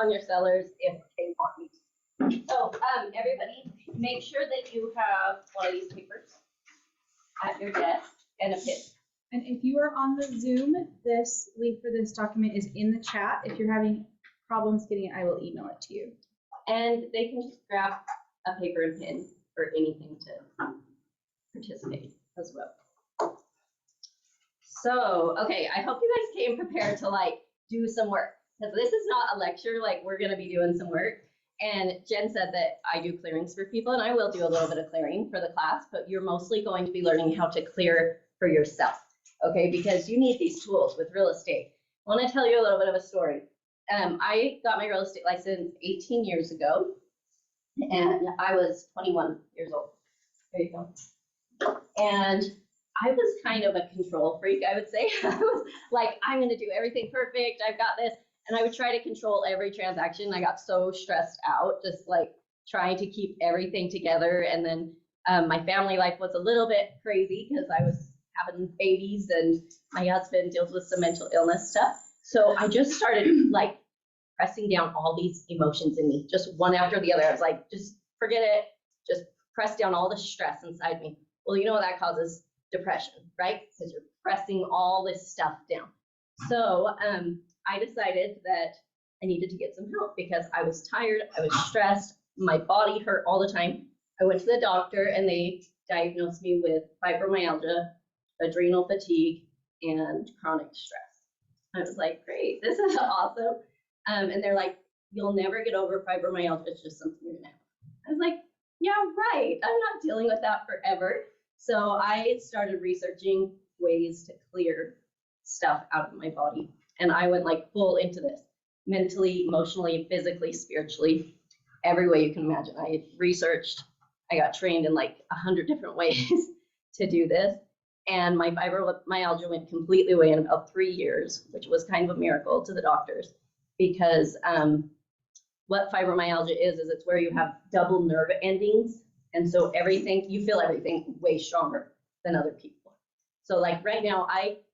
on your sellers if they want me to. So everybody, make sure that you have one of these papers at your desk and a pen. And if you are on the Zoom, this link for this document is in the chat. If you're having problems getting it, I will email it to you. And they can just grab a paper and pen or anything to participate as well. So, okay, I hope you guys came prepared to like do some work, because this is not a lecture, like we're gonna be doing some work. And Jen said that I do clearings for people, and I will do a little bit of clearing for the class, but you're mostly going to be learning how to clear for yourself, okay? Because you need these tools with real estate. I wanna tell you a little bit of a story. I got my real estate license 18 years ago, and I was 21 years old. There you go. And I was kind of a control freak, I would say. I was like, I'm gonna do everything perfect, I've got this. And I would try to control every transaction. I got so stressed out, just like trying to keep everything together. And then my family life was a little bit crazy because I was having babies and my husband deals with some mental illness stuff. So I just started like pressing down all these emotions in me, just one after the other. I was like, just forget it, just press down all the stress inside me. Well, you know what that causes? Depression, right? Because you're pressing all this stuff down. So I decided that I needed to get some help because I was tired, I was stressed, my body hurt all the time. I went to the doctor and they diagnosed me with fibromyalgia, adrenal fatigue, and chronic stress. I was like, great, this is awesome. And they're like, you'll never get over fibromyalgia, it's just something you're gonna have. I was like, yeah, right, I'm not dealing with that forever. So I started researching ways to clear stuff out of my body. And I went like full into this, mentally, emotionally, physically, spiritually, every way you can imagine. I researched, I got trained in like 100 different ways to do this. And my fibromyalgia went completely away in about 3 years, which was kind of a miracle to the doctors, because what fibromyalgia is it's where you have double nerve endings. And so everything, you feel everything way stronger than other people. So like right now,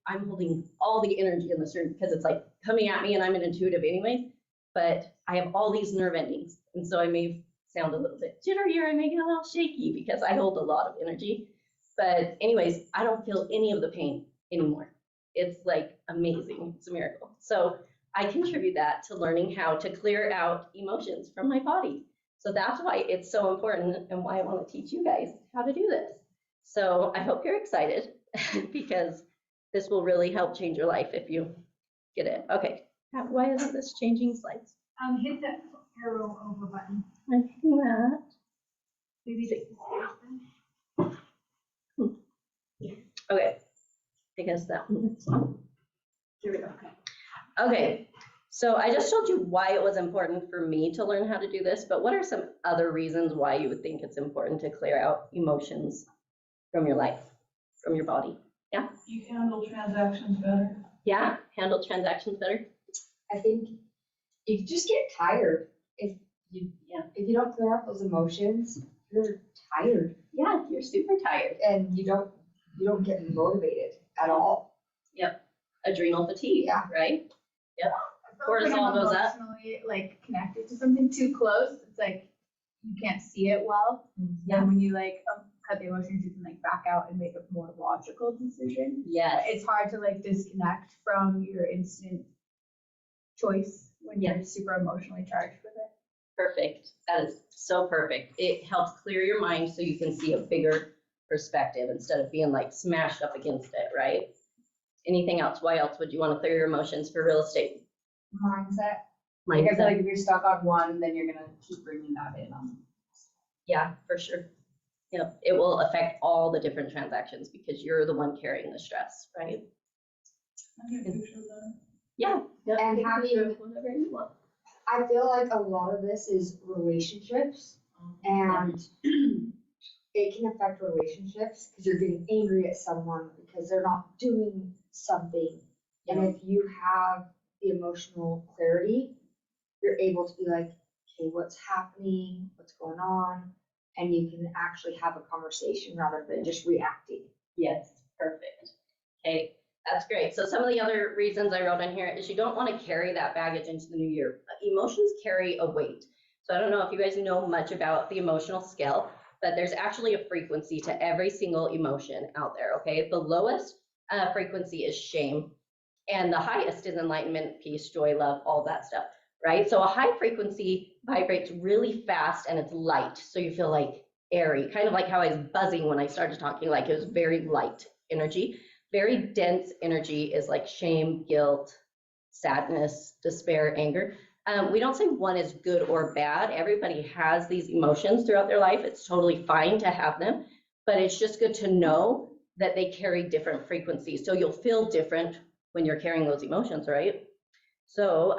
I'm holding all the energy in this room because it's like coming at me and I'm an intuitive anyway, but I have all these nerve endings. And so I may sound a little bit jittery or I may get a little shaky because I hold a lot of energy. But anyways, I don't feel any of the pain anymore. It's like amazing, it's a miracle. So I contribute that to learning how to clear out emotions from my body. So that's why it's so important and why I want to teach you guys how to do this. So I hope you're excited because this will really help change your life if you get it. Okay, why isn't this changing slides? Hit that arrow over button. I'm hitting that. Maybe Okay, I guess that one's on. Here we go. Okay, so I just told you why it was important for me to learn how to do this, but what are some other reasons why you would think it's important to clear out emotions from your life, from your body? Yeah? You handle transactions better. Yeah, handle transactions better. I think you just get tired if you don't clear out those emotions. You're tired. Yeah, you're super tired. And you don't get motivated at all. Yep. Adrenal fatigue. Yeah. Right. Yep. Cortisol goes up. Emotionally, like connected to something too close, it's like you can't see it well. Yeah. And when you like cut the emotions, you can like back out and make a more logical decision. Yes. It's hard to like disconnect from your instant choice when you're super emotionally charged with it. Perfect. That is so perfect. It helps clear your mind so you can see a bigger perspective instead of being like smashed up against it, right? Anything else? Why else would you want to clear your emotions for real estate? Mindset. Like I feel like if you're stuck on one, then you're gonna keep bringing that in. Yeah, for sure. Yep. It will affect all the different transactions because you're the one carrying the stress, right? Yeah. Yep. And having, whatever you want. I feel like a lot of this is relationships, and it can affect relationships because you're getting angry at someone because they're not doing something. Yeah. And if you have the emotional clarity, you're able to be like, okay, what's happening? What's going on? And you can actually have a conversation rather than just reacting. Yes, perfect. Okay, That's great. So some of the other reasons I wrote in here is you don't want to carry that baggage into the new year. Emotions carry a weight. So I don't know if you guys know much about the emotional scale, but there's actually a frequency to every single emotion out there, okay? The lowest frequency is shame, and the highest is enlightenment, peace, joy, love, all that stuff, right? So a high frequency vibrates really fast and it's light, so you feel like airy, kind of like how I was buzzing when I started talking, like it was very light energy. Very dense energy is like shame, guilt, sadness, despair, anger. We don't say one is good or bad. Everybody has these emotions throughout their life. It's totally fine to have them, but it's just good to know that they carry different frequencies. So you'll feel different when you're carrying those emotions, right? So,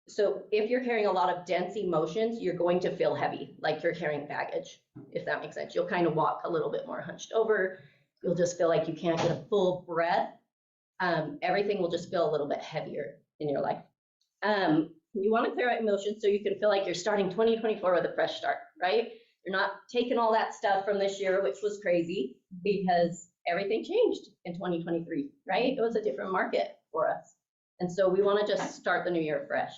so if you're carrying a lot of dense emotions, you're going to feel heavy, like you're carrying baggage, if that makes sense. You'll kind of walk a little bit more hunched over. You'll just feel like you can't get a full breath. Everything will just feel a little bit heavier in your life. You want to clear out emotions so you can feel like you're starting 2024 with a fresh start, right? You're not taking all that stuff from this year, which was crazy because everything changed in 2023, right? It was a different market for us. And so we want to just start the new year fresh.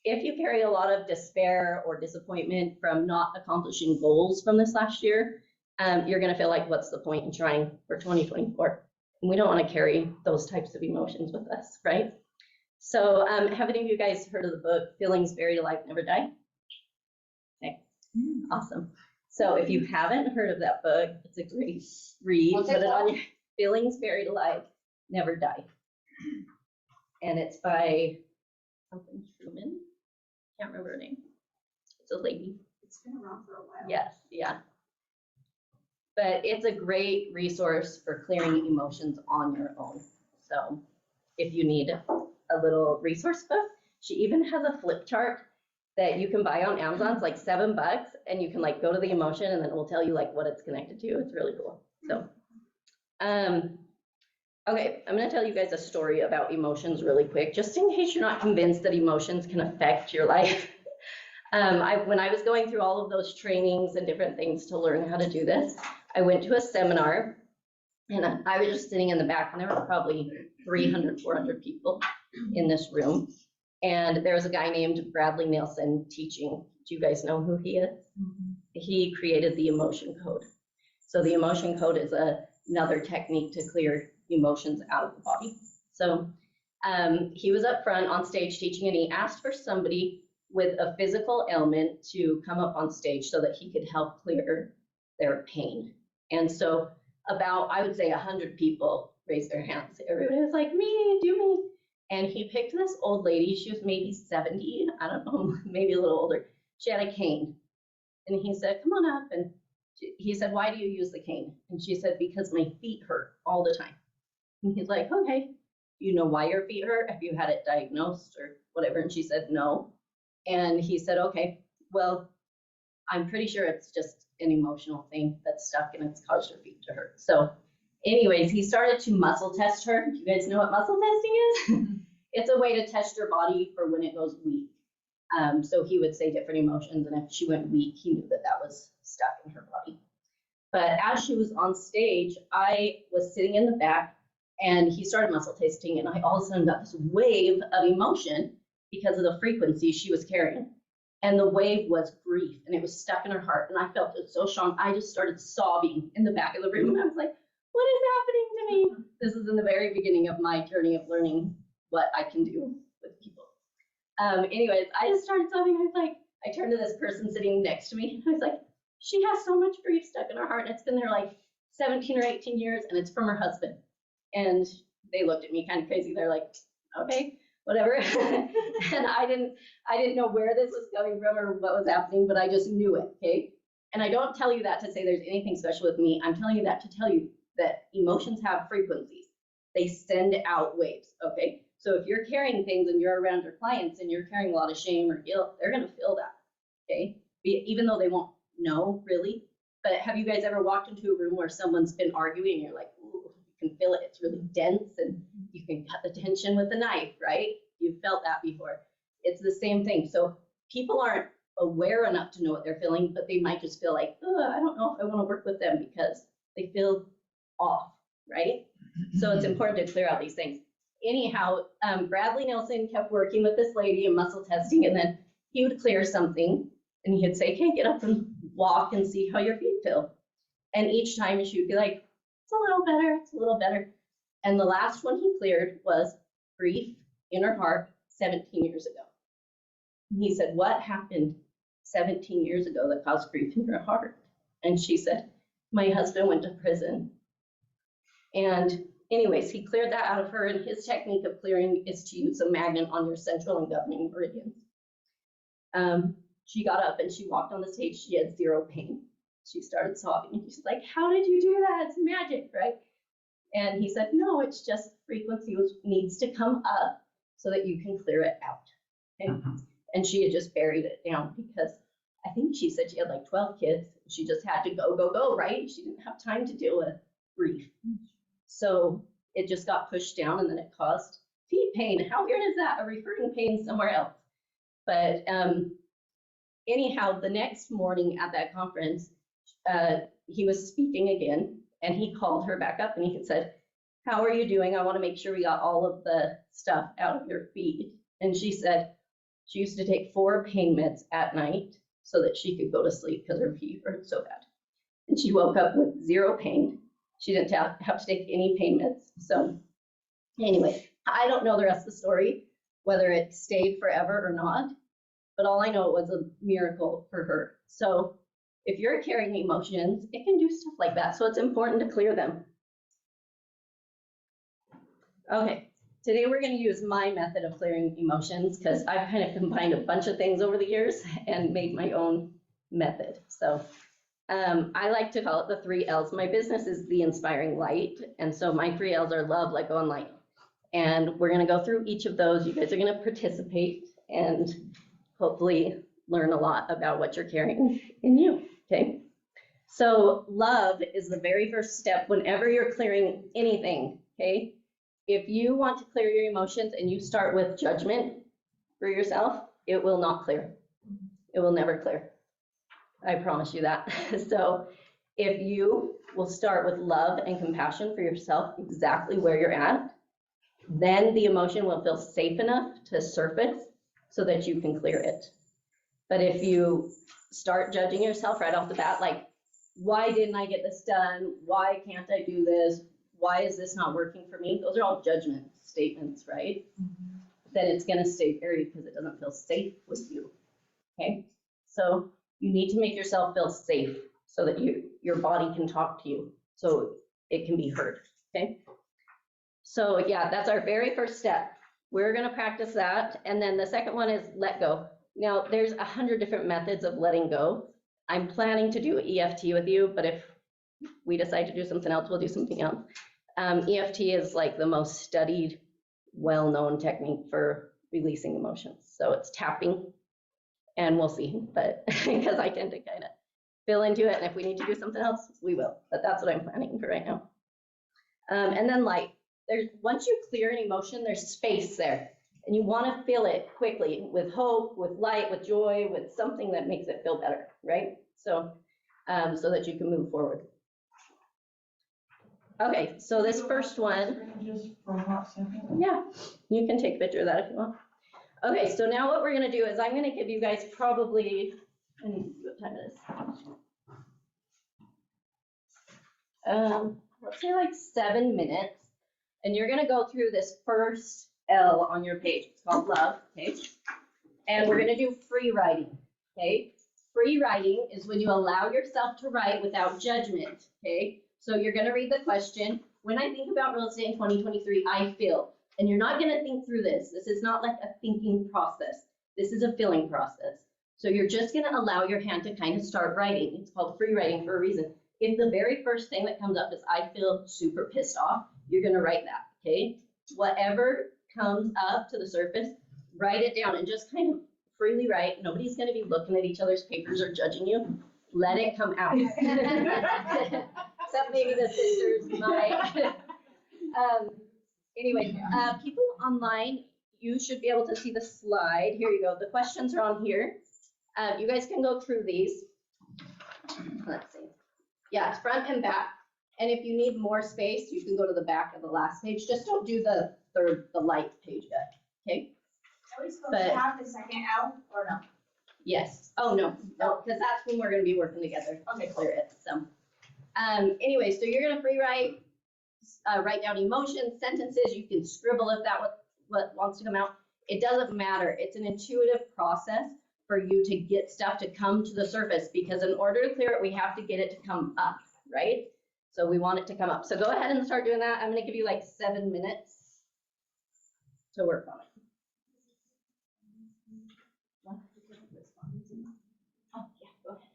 If you carry a lot of despair or disappointment from not accomplishing goals from this last year, you're going to feel like, what's the point in trying for 2024? And we don't want to carry those types of emotions with us, right? So have any of you guys heard of the book, Feelings Buried Alive Never Die? Okay, awesome. So if you haven't heard of that book, it's a great read. Put it on your Feelings Buried Alive Never Die. And it's by something Truman. Can't remember her name. It's a lady. It's been around for a while. Yes, yeah. But it's a great resource for clearing emotions on your own. So if you need a little resource book, she even has a flip chart that you can buy on Amazon. It's like $7 and you can like go to the emotion and then it will tell you like what it's connected to. It's really cool. So, okay, I'm gonna tell you guys a story about emotions really quick, just in case you're not convinced that emotions can affect your life. When I was going through all of those trainings and different things to learn how to do this, I went to a seminar and I was just sitting in the back and there were probably 300, 400 people in this room. And there was a guy named Bradley Nielsen teaching. Do you guys know who he is? Mm-hmm. He created the emotion code. So the emotion code is another technique to clear emotions out of the body. So he was up front on stage teaching and he asked for somebody with a physical ailment to come up on stage so that he could help clear their pain. And so about, I would say 100 people raised their hands. Everybody was like, me, do me. And he picked this old lady. She was maybe 70, I don't know, maybe a little older. She had a cane. And he said, come on up. And he said, why do you use the cane? And she said, because my feet hurt all the time. And he's like, okay, you know why your feet hurt? Have you had it diagnosed or whatever? And she said, no. And he said, okay, well, I'm pretty sure it's just an emotional thing that's stuck and it's caused her feet to hurt. So anyways, he started to muscle test her. Do you guys know what muscle testing is? It's a way to test your body for when it goes weak. So he would say different emotions, and if she went weak, he knew that that was stuck in her body. But as she was on stage, I was sitting in the back, and he started muscle testing, and I all of a sudden got this wave of emotion because of the frequency she was carrying. And the wave was grief, and it was stuck in her heart, and I felt it so strong. I just started sobbing in the back of the room, and I was like, what is happening to me? This is in the very beginning of my journey of learning what I can do with people. Anyways, I just started sobbing. I was like, I turned to this person sitting next to me. I was like, she has so much grief stuck in her heart. And it's been there like 17 or 18 years, and it's from her husband. And they looked at me kind of crazy. They're like, okay, whatever. And I didn't know where this was coming from or what was happening, but I just knew it, okay? And I don't tell you that to say there's anything special with me. I'm telling you that to tell you that emotions have frequencies. They send out waves, okay? So if you're carrying things and you're around your clients and you're carrying a lot of shame or guilt, they're gonna feel that, okay? Even though they won't know really. But have you guys ever walked into a room where someone's been arguing and you're like, ooh, you can feel it, it's really dense and you can cut the tension with a knife, right? You've felt that before. It's the same thing. So people aren't aware enough to know what they're feeling, but they might just feel like, oh, I don't know if I wanna work with them because they feel off, right? So it's important to clear out these things. Anyhow, Bradley Nelson kept working with this lady in muscle testing, and then he would clear something and he'd say, okay, get up and walk and see how your feet feel. And each time she would be like, it's a little better, it's a little better. And the last one he cleared was grief in her heart 17 years ago. And he said, what happened 17 years ago that caused grief in her heart? And she said, my husband went to prison. And anyways, he cleared that out of her, and his technique of clearing is to use a magnet on your central and governing meridians. She got up and she walked on the stage. She had zero pain. She started sobbing, and she's like, how did you do that? It's magic, right? And he said, no, it's just frequency needs to come up so that you can clear it out. Okay? And she had just buried it down because I think she said she had like 12 kids. She just had to go, right? She didn't have time to deal with grief. So it just got pushed down, and then it caused feet pain. How weird is that? A recurring pain somewhere else. But anyhow, the next morning at that conference, he was speaking again, and he called her back up and he said, how are you doing? I want to make sure we got all of the stuff out of your feet. And she said she used to take 4 pain meds at night so that she could go to sleep because her feet hurt so bad. And she woke up with 0 pain. She didn't have to take any pain meds. So anyway, I don't know the rest of the story, whether it stayed forever or not, but all I know it was a miracle for her. So if you're carrying emotions, it can do stuff like that. So it's important to clear them. Okay, today we're going to use my method of clearing emotions because I've kind of combined a bunch of things over the years and made my own method. So I like to call it the 3 L's. My business is The Inspiring Light, and so my 3 L's are love, let go, and light. And we're going to go through each of those. You guys are going to participate and hopefully learn a lot about what you're carrying in you, okay? So love is the very first step whenever you're clearing anything, okay? If you want to clear your emotions and you start with judgment for yourself, it will not clear. It will never clear. I promise you that. So if you will start with love and compassion for yourself, exactly where you're at, then the emotion will feel safe enough to surface so that you can clear it. But if you start judging yourself right off the bat, like, why didn't I get this done? Why can't I do this? Why is this not working for me? Those are all judgment statements, right? Then it's going to stay buried because it doesn't feel safe with you, okay? So you need to make yourself feel safe so that your body can talk to you, so it can be heard, okay? So yeah, that's our very first step. We're going to practice that. And then the second one is let go. Now, there's 100 different methods of letting go. I'm planning to do EFT with you, but if we decide to do something else, we'll do something else. EFT is like the most studied, well-known technique for releasing emotions. So it's tapping, and we'll see, but because I tend to kind of fill into it, and if we need to do something else, we will. But that's what I'm planning for right now. And then light. Once you clear an emotion, there's space there, and you want to fill it quickly with hope, with light, with joy, with something that makes it feel better, right? So, so that you can move forward. Okay, so this first one. Just for a hot second. Yeah, you can take a picture of that if you want. Okay, so now what we're going to do is I'm going to give you guys probably, I need to see what time it is. Let's say like 7 minutes. And you're going to go through this first L on your page. It's called love, okay? And we're going to do free writing, okay? Free writing is when you allow yourself to write without judgment, okay? So you're going to read the question. When I think about real estate in 2023, I feel. And you're not going to think through this. This is not like a thinking process. This is a feeling process. So you're just going to allow your hand to kind of start writing. It's called free writing for a reason. If the very first thing that comes up is I feel super pissed off, you're going to write that, okay? Whatever comes up to the surface, write it down and just kind of freely write. Nobody's going to be looking at each other's papers or judging you. Let it come out. Except maybe the sisters might. Anyway, people online, you should be able to see the slide. Here you go. The questions are on here. You guys can go through these. Let's see. Yeah, it's front and back. And if you need more space, you can go to the back of the last page. Just don't do the light page yet, okay? Are we supposed But- to have the second L or no? Yes. Oh, no, because that's when we're gonna be working together to Okay, clear it, so. Anyway, so you're gonna free write, write down emotions, sentences. You can scribble if that what wants to come out. It doesn't matter. It's an intuitive process for you to get stuff to come to the surface, because in order to clear it, we have to get it to come up, right? So we want it to come up. So go ahead and start doing that. I'm gonna give you like 7 minutes to work on it. Oh, yeah, go ahead.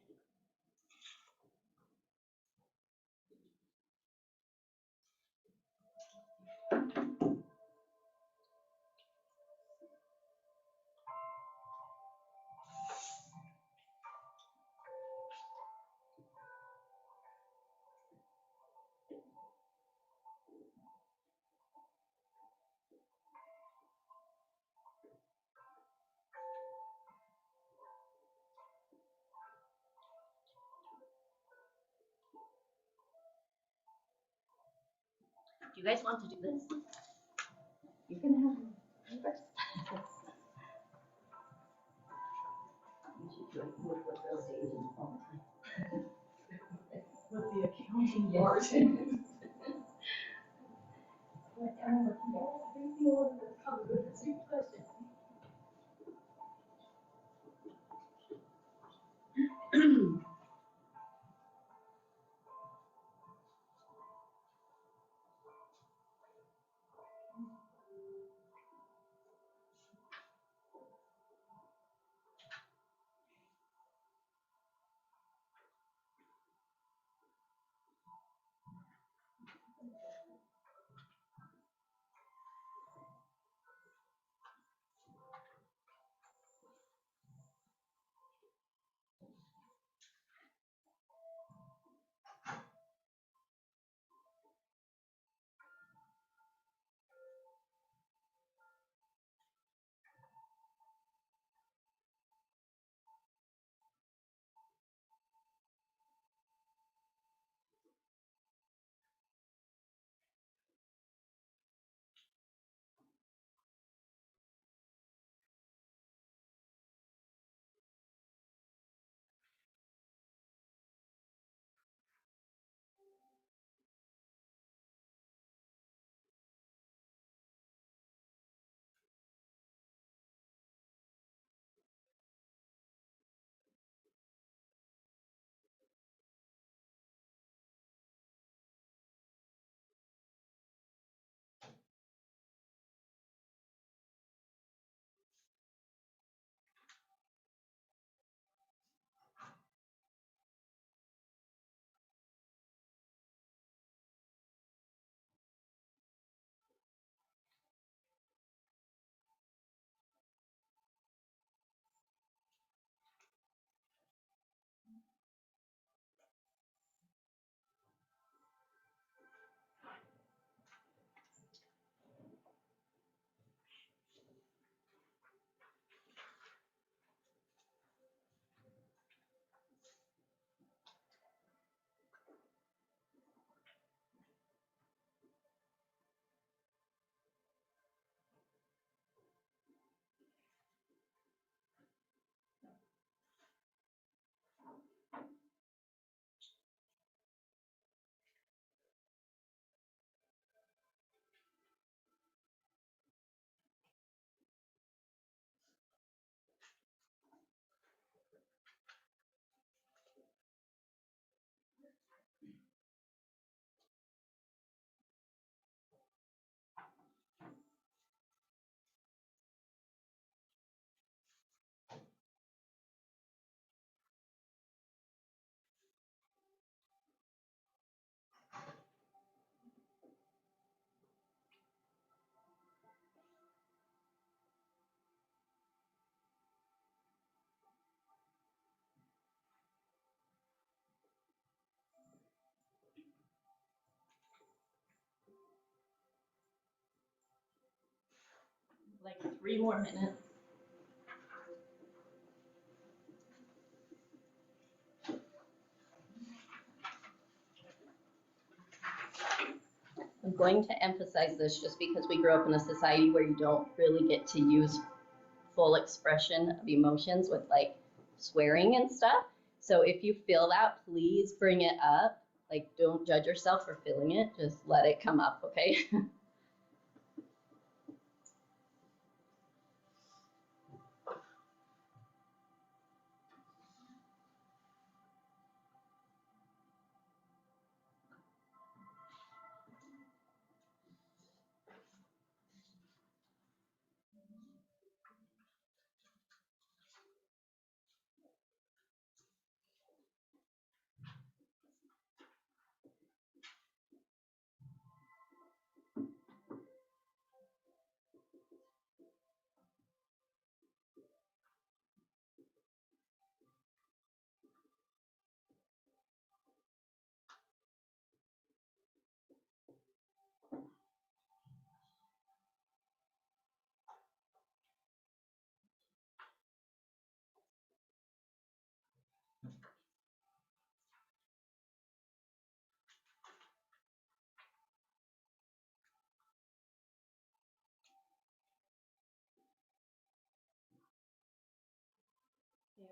Do you guys want to do this? You can have you first. You should do it with those agents all the time. With the accounting part. Like 3 more minutes. I'm going to emphasize this just because we grew up in a society where you don't really get to use full expression of emotions with like swearing and stuff. So if you feel that, please bring it up. Like, don't judge yourself for feeling it. Just let it come up, okay?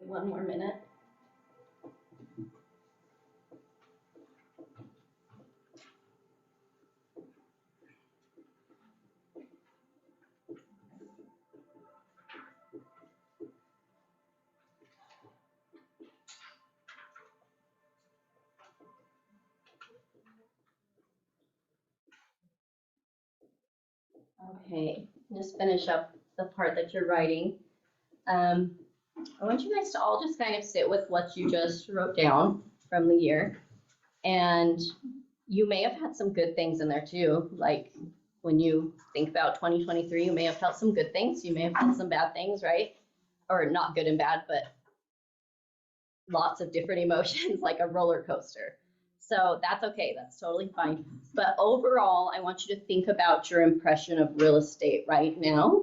One more minute. Okay, just finish up the part that you're writing. I want you guys to all just kind of sit with what you just wrote down from the year. And you may have had some good things in there too. Like when you think about 2023, you may have felt some good things. You may have had some bad things, right? Or not good and bad, but lots of different emotions, like a roller coaster. So that's okay, that's totally fine. But overall, I want you to think about your impression of real estate right now.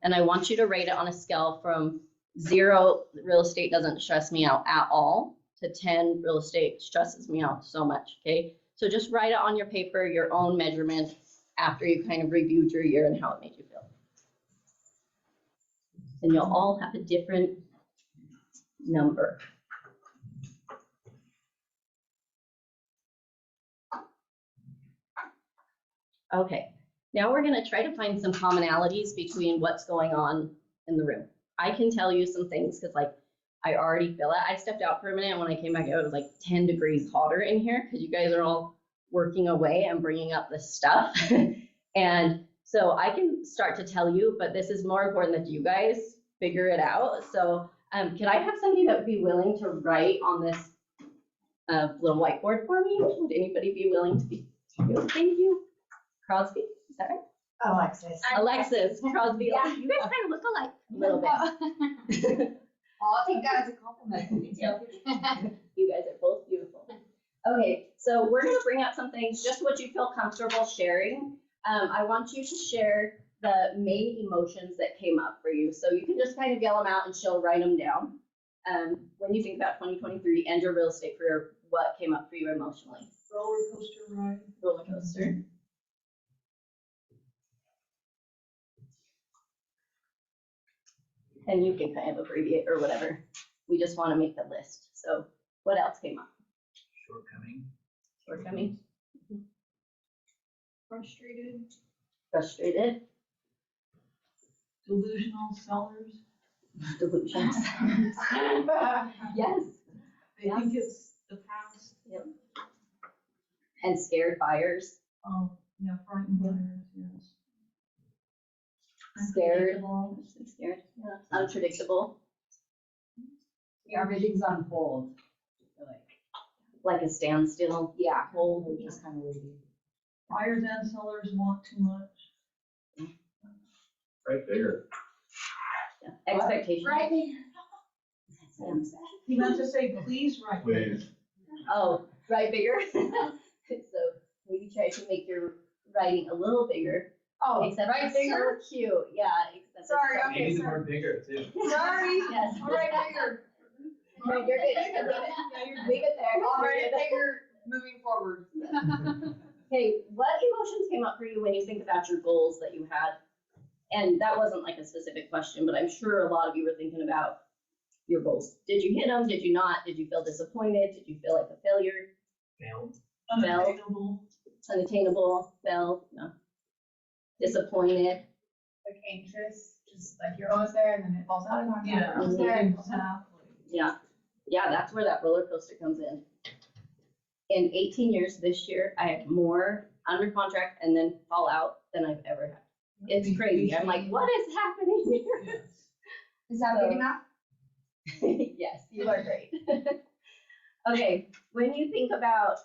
And I want you to rate it on a scale from 0, real estate doesn't stress me out at all, to 10, real estate stresses me out so much, okay? So just write it on your paper, your own measurement, after you kind of reviewed your year and how it made you feel. And you'll all have a different number. Okay, now we're gonna try to find some commonalities between what's going on in the room. I can tell you some things because like I already feel it. I stepped out for a minute and when I came back out, it was like 10 degrees hotter in here because you guys are all working away and bringing up this stuff. And so I can start to tell you, but this is more important that you guys figure it out. So can I have somebody that would be willing to write on this little whiteboard for me? Would anybody be willing to be? Thank you. Crosby, is that right? Alexis, Crosby. Yeah. You guys kind of look alike a little bit. I'll take that as a compliment. You guys are both beautiful. Okay, so we're gonna bring up some things, just what you feel comfortable sharing. I want you to share the main emotions that came up for you. So you can just kind of yell them out and she'll write them down. When you think about 2023 and your real estate career, what came up for you emotionally? Roller coaster ride. Roller coaster. And you can kind of abbreviate or whatever. We just want to make the list. So what else came up? Shortcoming. Shortcoming. Frustrated. Frustrated. Delusional sellers. Delusions. Yes. They think it's the past. Yep. And scared buyers. Yeah, frightened buyers, yes. Scared. Scared. Yeah. Unpredictable. Yeah, everything's on hold. Like a standstill. Yeah. Hold and just kind of waiting. Buyers and sellers want too much. Right there. Yeah. Expectations. Right. He meant to say, please write. Please. Oh, write bigger. So maybe try to make your writing a little bigger. Oh, Except right it's bigger? so cute. Yeah. Except Sorry, it's so okay, Maybe the sorry. word bigger too. Sorry. Yes. All right, bigger. No, you're good. You can leave it. Yeah, you're Leave it there. All You're right, good. bigger moving forward. Okay, what emotions came up for you when you think about your goals that you had? And that wasn't like a specific question, but I'm sure a lot of you were thinking about your goals. Did you hit them? Did you not? Did you feel disappointed? Did you feel like a failure? Failed. Unattainable. Unattainable? Fell? No. Disappointed? Like anxious, just like you're almost there and then it falls out of my Yeah, almost there. and- exactly. Yeah. Yeah, that's where that roller coaster comes in. In 18 years this year, I had more under contract and then fall out than I've ever had. It's crazy. I'm like, what is happening here? Yes. Is that So- big enough? Yes, you are great. Okay, when you think about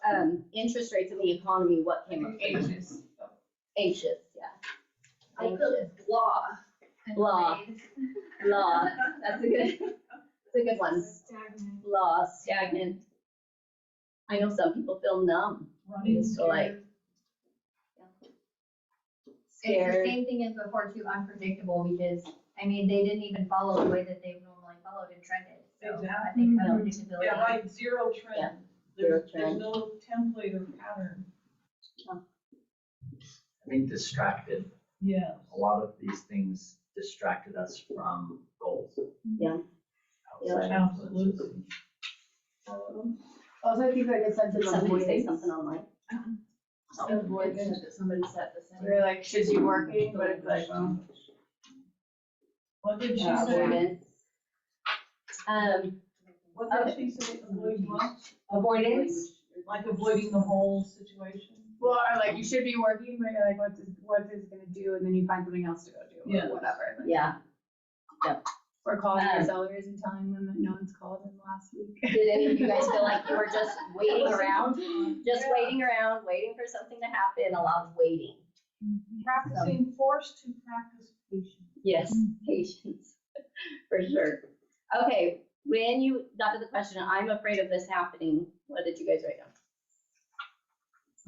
interest rates in the economy, what came up? for you? Anxious. Anxious, yeah. I put Anxious. law. Law. Law, that's a good one. Stagnant. Law, stagnant. I know some people feel numb, Running so like It's the scared. same thing as before too, unpredictable, because, I mean, they didn't even follow the way that they normally followed and trended. So I Exactly. think Yeah. unpredictability. Yeah, right, zero Yeah, trend. zero There's trend. no template or pattern. I think distracted. Yeah. A lot of these things distracted us from goals. Yeah. Outside Absolutely. influences. Also, I think like a sense of Did somebody say avoidance. something online? Avoidance. That somebody said the same. We're like, should be working, but it's like, What did she say? Avoidance. What did she say? Avoid what? Avoidance. Like avoiding the whole situation? well, or like you should be working, but you're like, what's this gonna do? And then you find something else to go do Yeah. or whatever. Like, Yeah. Or calling your Um, sellers in time when no one's called in the last week. Did any of you guys feel like you were just waiting around? Just waiting around, waiting for something to happen, a lot of waiting. Practicing, forced to practice patience. Yes, patience, for sure. Okay, when you got to the question, I'm afraid of this happening, what did you guys write down?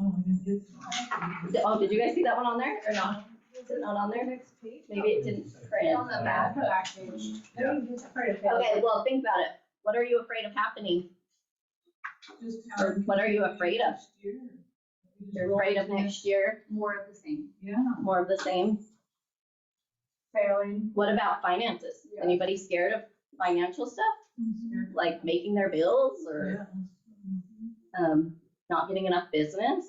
Oh, I didn't get that. Oh, did you guys see that one on there or not? Is it not on there? Next page. Maybe it didn't print. On the back page. Yeah. I'm just afraid of failure. Okay, well, think about it. What are you afraid of happening? Just Or what are you afraid of? next year. You're afraid of next year, More of the same. Yeah. more of the same? Failing. What about finances? Yeah. Anybody scared of financial stuff? Like making their bills or Yeah. not getting enough business?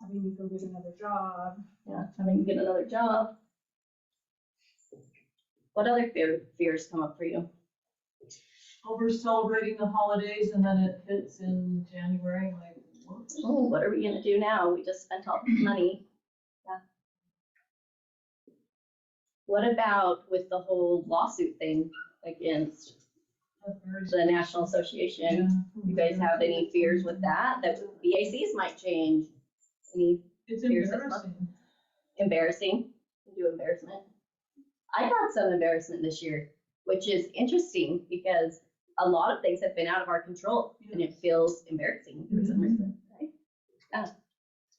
Having to go get another job. Yeah, having to get another job. What other fears come up for you? Over celebrating the holidays and then it hits in January, like, what? Oh, what are we gonna do now? We just spent all this money. Yeah. What about with the whole lawsuit thing against That's very the National Association? You guys have any fears with that? That BACs might change? Any It's fears that come up? embarrassing. embarrassing? Do embarrassment. I got some embarrassment this year, which is interesting because a lot of things have been out of our control and it feels embarrassing for some reason, right? Yeah.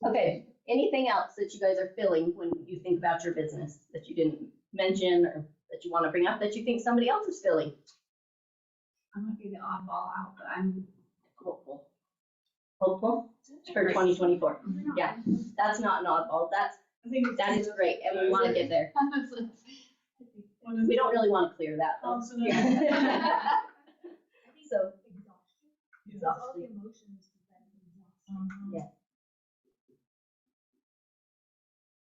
Okay, anything else that you guys are feeling when you think about your business that you didn't mention or that you want to bring up that you think somebody else is feeling? I might be the oddball out, but I'm hopeful. Hopeful for 2024. Yeah, that's not an oddball. I think it's. That is great and we want to get there. What is We it? don't really want to clear that though. Consonant. So, Yeah. All the emotions. Mhm. Yeah.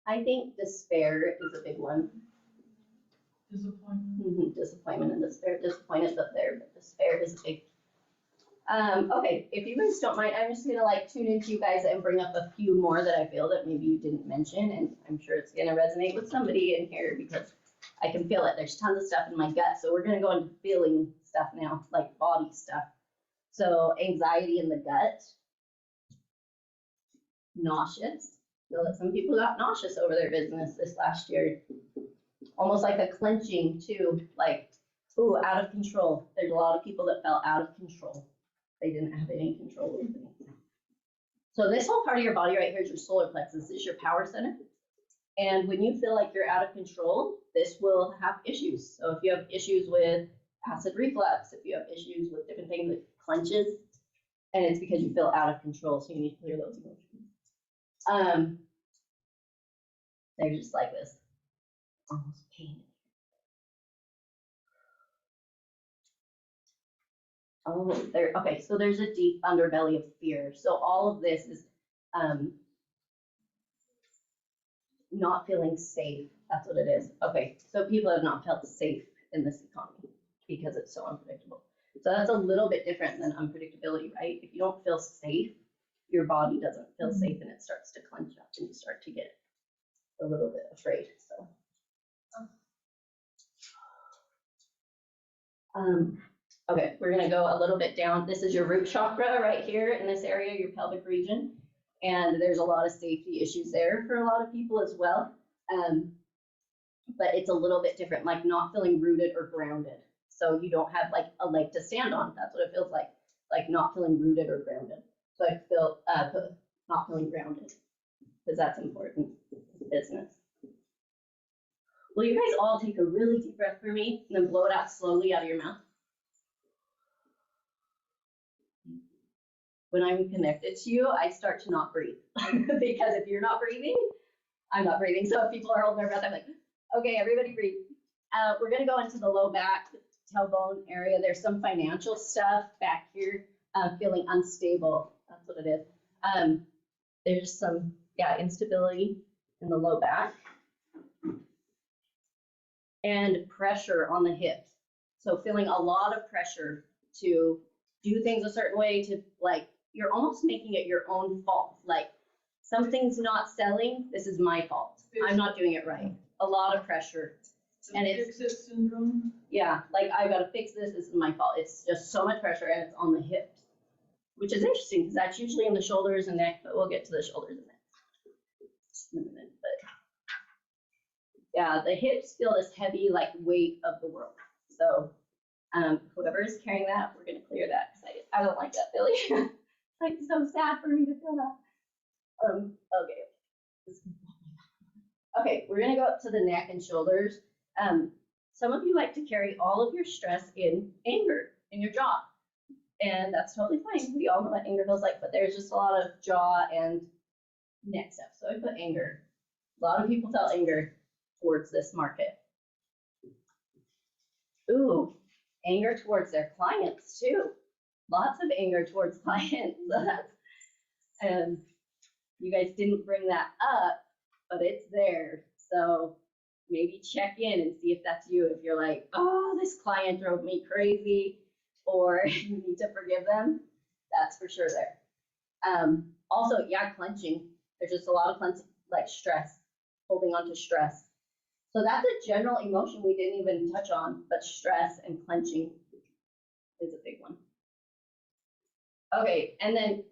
I think despair is a big one. Disappointment. Disappointment and despair. Disappointed up there, but despair is a big. Okay, if you guys don't mind, I'm just gonna like tune into you guys and bring up a few more that I feel that maybe you didn't mention, and I'm sure it's gonna resonate with somebody in here because I can feel it. There's tons of stuff in my gut, so we're gonna go into feeling stuff now, like body stuff. So anxiety in the gut, nauseous. Feel that some people got nauseous over their business this last year. Almost like a clenching too, like, ooh, out of control. There's a lot of people that felt out of control. They didn't have any control over things. So this whole part of your body right here is your solar plexus. This is your power center. And when you feel like you're out of control, this will have issues. So if you have issues with acid reflux, if you have issues with different things like clenches, And it's because you feel out of control, so you need to clear those emotions. They're just like this, almost pain. Oh, there. Okay, so there's a deep underbelly of fear. So all of this is not feeling safe. That's what it is. Okay, so people have not felt safe in this economy because it's so unpredictable. So that's a little bit different than unpredictability, right? If you don't feel safe, your body doesn't feel safe and it starts to clench up and you start to get a little bit afraid. So, okay, we're gonna go a little bit down. This is your root chakra right here in this area, your pelvic region. And there's a lot of safety issues there for a lot of people as well. But it's a little bit different, like not feeling rooted or grounded. So you don't have like a leg to stand on. That's what it feels like not feeling rooted or grounded. So I feel not feeling grounded because that's important business. Will you guys all take a really deep breath for me and then blow it out slowly out of your mouth? When I'm connected to you, I start to not breathe because if you're not breathing, I'm not breathing. So if people are holding their breath, I'm like, okay, everybody breathe. We're gonna go into the low back, tailbone area. There's some financial stuff back here, feeling unstable. That's what it is. There's some, instability in the low back and pressure on the hips. So feeling a lot of pressure to do things a certain way, to like, you're almost making it your own fault. Like something's not selling, this is my fault. I'm not doing it right. A lot of pressure. And it's fix-it syndrome. Yeah, like I gotta fix this, this is my fault. It's just so much pressure and it's on the hips, which is interesting because that's usually in the shoulders and neck, but we'll get to the shoulders and neck in a minute. But yeah, the hips feel this heavy like weight of the world. So whoever is carrying that, we're gonna clear that because I don't like that feeling. It's like so sad for me to feel that. Okay, we're gonna go up to the neck and shoulders. Some of you like to carry all of your stress in anger in your jaw, and that's totally fine. We all know what anger feels like, but there's just a lot of jaw and neck stuff. So I put anger. A lot of people felt anger towards this market. Ooh, anger towards their clients too. Lots of anger towards clients. So that's, you guys didn't bring that up, but it's there. So maybe check in and see if that's you. If you're like, oh, this client drove me crazy, or you need to forgive them, that's for sure there. Also, clenching. There's just a lot of clenching, like stress, holding on to stress. So that's a general emotion we didn't even touch on, but stress and clenching is a big one. Okay, and then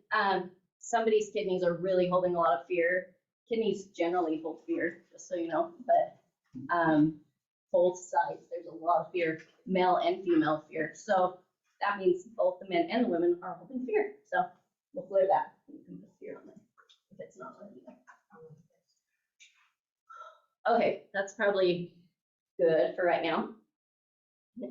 somebody's kidneys are really holding a lot of fear. Kidneys generally hold fear, just so you know, but both sides, there's a lot of fear, male and female fear. So that means both the men and the women are holding fear. So we'll clear that. You can put fear on there if it's not already there. Okay, that's probably good for right now.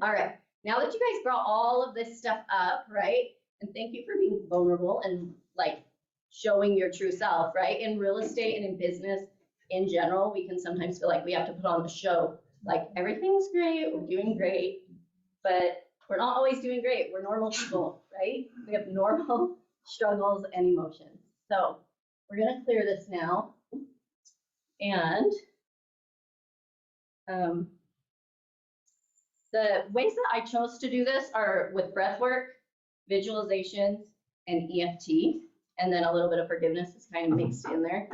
All right, now that you guys brought all of this stuff up, right? And thank you for being vulnerable and like showing your true self, right? In real estate and in business in general, we can sometimes feel like we have to put on the show. Like everything's great, we're doing great, but we're not always doing great. We're normal people, right? We have normal struggles and emotions. So we're gonna clear this now. And the ways that I chose to do this are with breath work, visualizations, and EFT, and then a little bit of forgiveness is kind of mixed in there.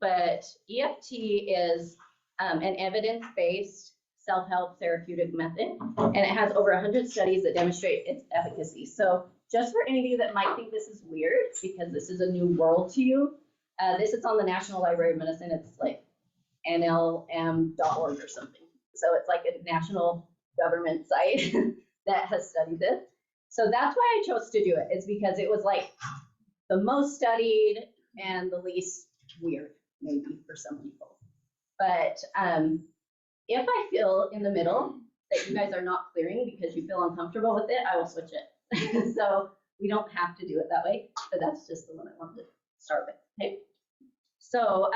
But EFT is an evidence-based self-help therapeutic method, and it has over 100 studies that demonstrate its efficacy. So just for any of you that might think this is weird, because this is a new world to you, this is on the National Library of Medicine. It's like nlm.org or something. So it's like a national government site that has studied this. So that's why I chose to do it, is because it was like the most studied and the least weird, maybe for some people. But if I feel in the middle that you guys are not clearing because you feel uncomfortable with it, I will switch it. So We don't have to do it that way, but that's just the one I wanted to start with, okay? So,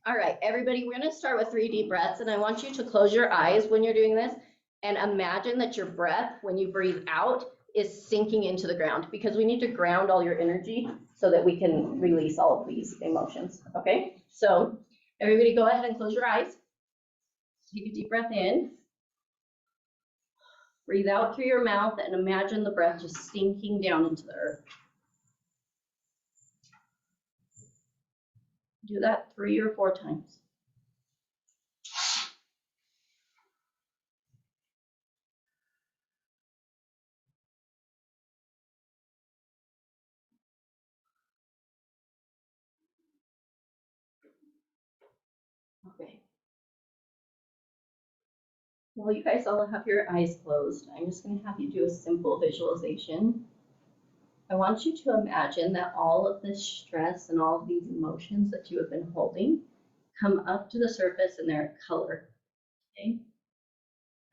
all right, everybody, we're gonna start with 3 deep breaths, and I want you to close your eyes when you're doing this and imagine that your breath, when you breathe out, is sinking into the ground, because we need to ground all your energy so that we can release all of these emotions, okay? So everybody go ahead and close your eyes. Take a deep breath in. Breathe out through your mouth and imagine the breath just sinking down into the earth. Do that 3 or 4 times. Okay. Well, you guys all have your eyes closed. I'm just going to have you do a simple visualization. I want you to imagine that all of this stress and all of these emotions that you have been holding come up to the surface and they're a color, okay?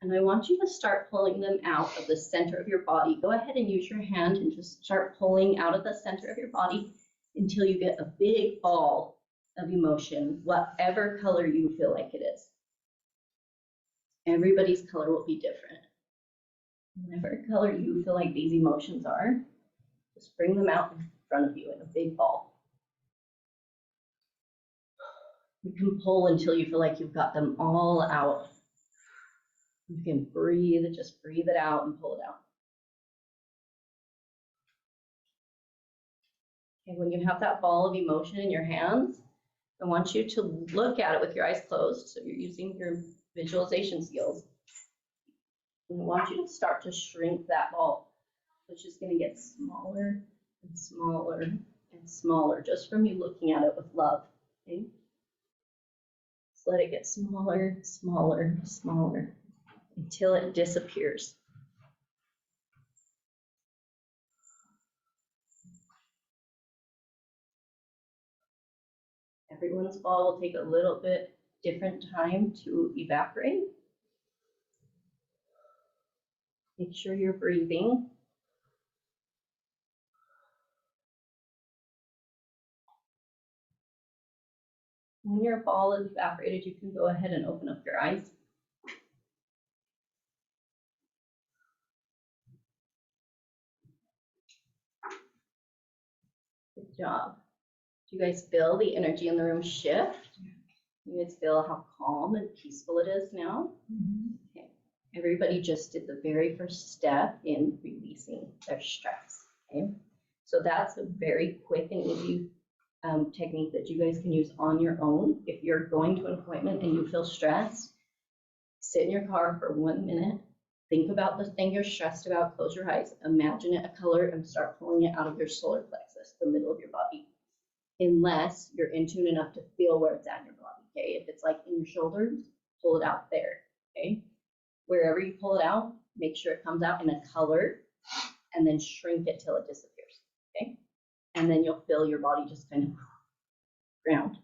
And I want you to start pulling them out of the center of your body. Go ahead and use your hand and just start pulling out of the center of your body until you get a big ball of emotion, whatever color you feel like it is. Everybody's color will be different. Whatever color you feel like these emotions are, just bring them out in front of you in a big ball. You can pull until you feel like you've got them all out. You can breathe, just breathe it out and pull it out. Okay, when you have that ball of emotion in your hands, I want you to look at it with your eyes closed, so you're using your visualization skills. And I want you to start to shrink that ball. So it's just going to get smaller and smaller and smaller, just from you looking at it with love. Okay? Just let it get smaller, smaller, smaller, until it disappears. Everyone's ball will take a little bit different time to evaporate. Make sure you're breathing. When your ball is evaporated, you can go ahead and open up your eyes. Good job. Do you guys feel the energy in the room shift? You guys feel how calm and peaceful it is now? Okay. Everybody just did the very first step in releasing their stress. Okay. So that's a very quick and easy technique that you guys can use on your own. If you're going to an appointment and you feel stressed, sit in your car for 1 minute, think about the thing you're stressed about, close your eyes, imagine it a color, and start pulling it out of your solar plexus, the middle of your body. Unless you're in tune enough to feel where it's at in your body, okay? If it's like in your shoulders, pull it out there, okay? Wherever you pull it out, make sure it comes out in a color, and then shrink it till it disappears, okay? And then you'll feel your body just kind of ground,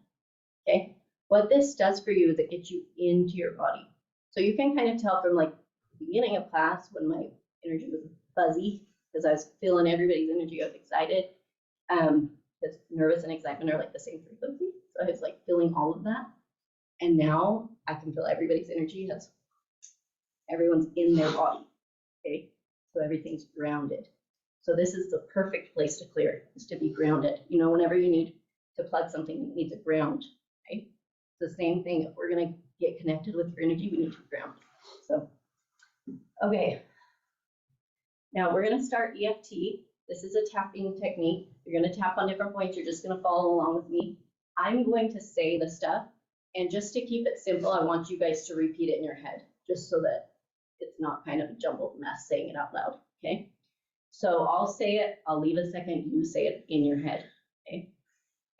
okay? What this does for you is it gets you into your body. So you can kind of tell from like the beginning of class when my energy was fuzzy, because I was feeling everybody's energy, I was excited. Because nervous and excitement are like the same frequency. So I was like feeling all of that. And now I can feel everybody's energy has, everyone's in their body, okay? So everything's grounded. So this is the perfect place to clear, is to be grounded. You know, whenever you need to plug something, it needs a ground, right? It's the same thing. If we're gonna get connected with your energy, we need to ground. So, okay. Now we're gonna start EFT. This is a tapping technique. You're going to tap on different points. You're just going to follow along with me. I'm going to say the stuff, and just to keep it simple, I want you guys to repeat it in your head, just so that it's not kind of a jumbled mess saying it out loud, okay? So I'll say it, I'll leave a second, you say it in your head, okay?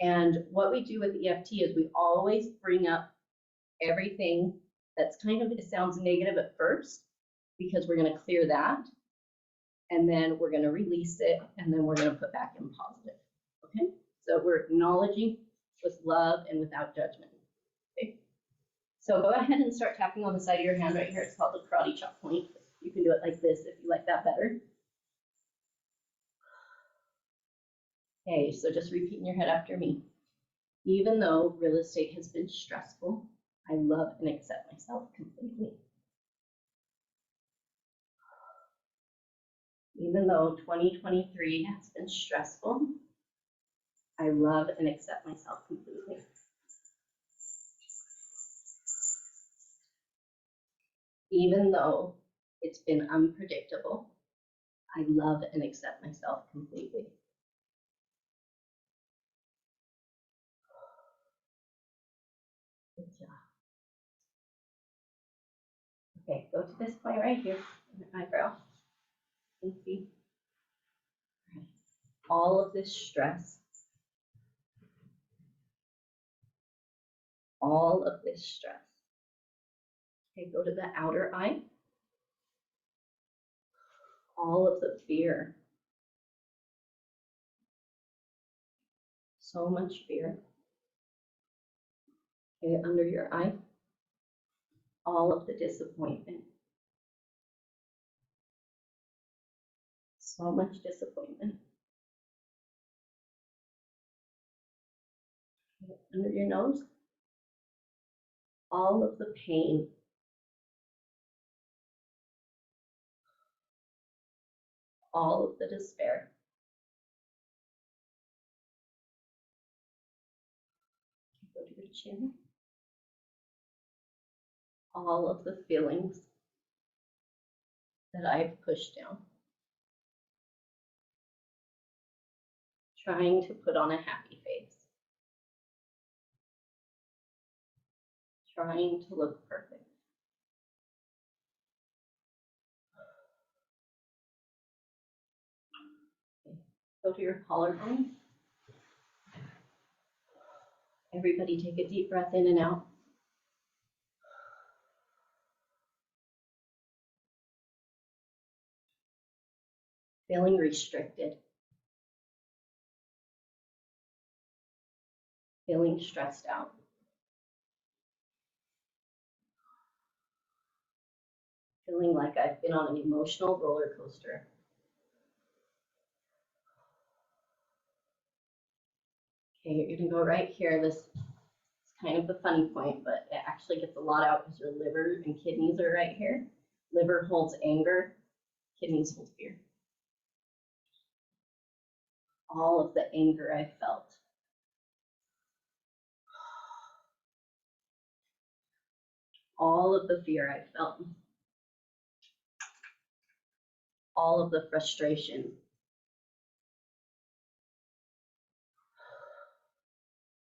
And what we do with EFT is we always bring up everything that's kind of, it sounds negative at first, because we're going to clear that. And then we're going to release it, and then we're going to put back in positive, okay? So we're acknowledging with love and without judgment, okay? So go ahead and start tapping on the side of your hand right here. It's called the karate chop point. You can do it like this if you like that better. Okay, so just repeat in your head after me. Even though real estate has been stressful, I love and accept myself completely. Even though 2023 has been stressful, I love and accept myself completely. Even though it's been unpredictable, I love and accept myself completely. Good job. Okay, go to this point right here, my eyebrow. And see. All of this stress, all of this stress. Okay, go to the outer eye. All of the fear. So much fear. Okay, under your eye. All of the disappointment. So much disappointment. Okay, under your nose. All of the pain. All of the despair. Go to your chin. All of the feelings that I've pushed down. Trying to put on a happy face. Trying to look perfect. Okay. Go to your collarbone. Everybody take a deep breath in and out. Feeling restricted. Feeling stressed out. Feeling like I've been on an emotional roller coaster. Okay, you're gonna go right here. This is kind of the funny point, but it actually gets a lot out because your liver and kidneys are right here. Liver holds anger, kidneys hold fear. All of the anger I felt. All of the fear I felt. All of the frustration.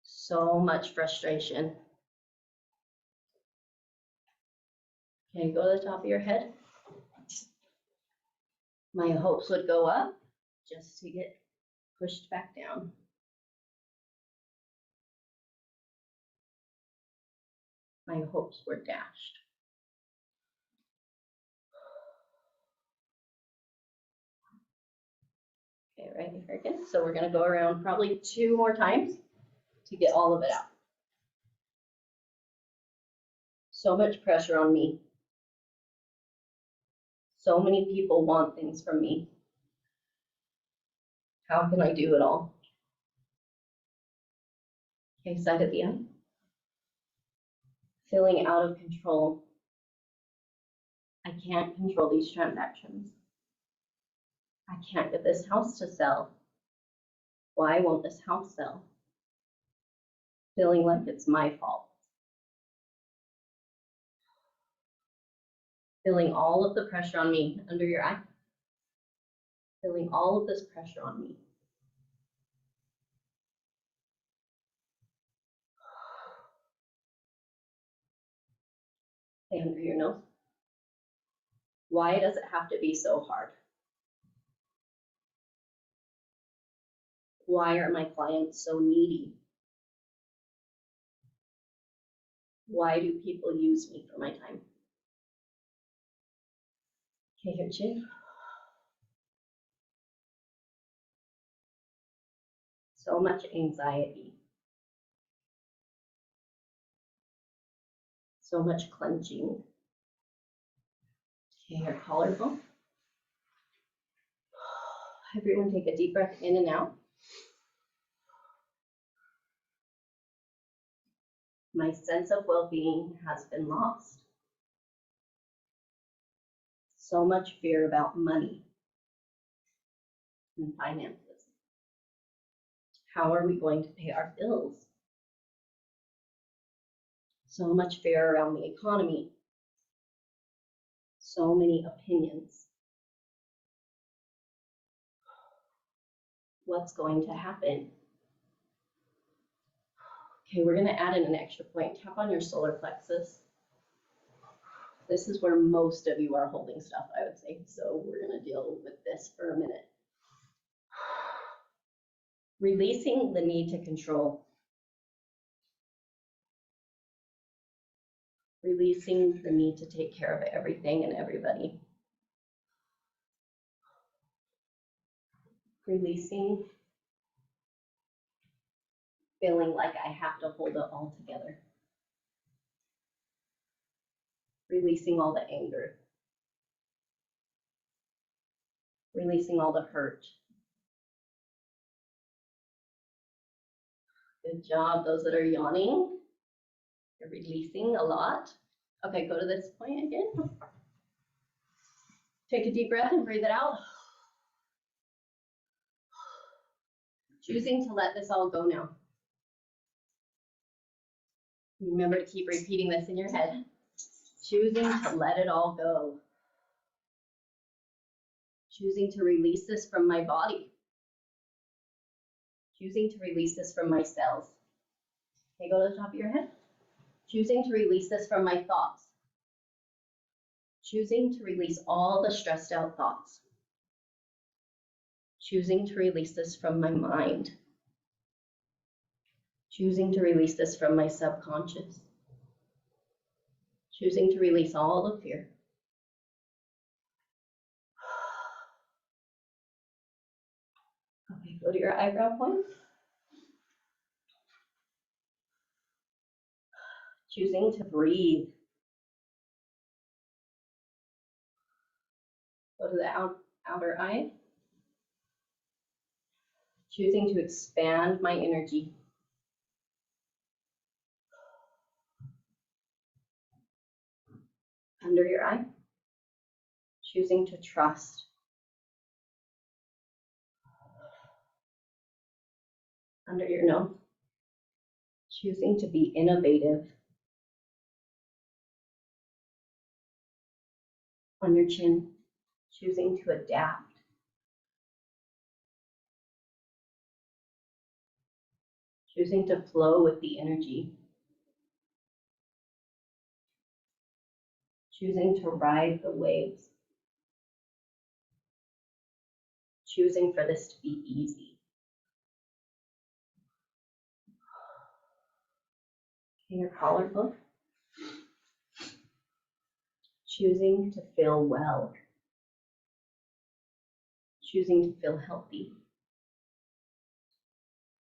So much frustration. Okay, go to the top of your head. My hopes would go up just to get pushed back down. My hopes were dashed. Okay, right here again. So we're gonna go around probably 2 more times to get all of it out. So much pressure on me. So many people want things from me. How can I do it all? Okay, side of the eye. Feeling out of control. I can't control these transactions. I can't get this house to sell. Why won't this house sell? Feeling like it's my fault. Feeling all of the pressure on me under your eye. Feeling all of this pressure on me. Okay, under your nose. Why does it have to be so hard? Why are my clients so needy? Why do people use me for my time? Okay, your chin. So much anxiety. So much clenching. Okay, your collarbone. Everyone take a deep breath in and out. My sense of well-being has been lost. So much fear about money and finances. How are we going to pay our bills? So much fear around the economy. So many opinions. What's going to happen? Okay, we're going to add in an extra point. Tap on your solar plexus. This is where most of you are holding stuff, I would say. So we're going to deal with this for a minute. Releasing the need to control. Releasing the need to take care of everything and everybody. Releasing feeling like I have to hold it all together. Releasing all the anger. Releasing all the hurt. Good job, those that are yawning. You're releasing a lot. Okay, go to this point again. Take a deep breath and breathe it out. Choosing to let this all go now. Remember to keep repeating this in your head. Choosing to let it all go. Choosing to release this from my body. Choosing to release this from my cells. Okay, go to the top of your head. Choosing to release this from my thoughts. Choosing to release all the stressed out thoughts. Choosing to release this from my mind. Choosing to release this from my subconscious. Choosing to release all the fear. Okay, go to your eyebrow points. Choosing to breathe. Go to the outer eye. Choosing to expand my energy. Under your eye. Choosing to trust. Under your nose. Choosing to be innovative. On your chin. Choosing to adapt. Choosing to flow with the energy. Choosing to ride the waves. Choosing for this to be easy. In your collarbone. Choosing to feel well. Choosing to feel healthy.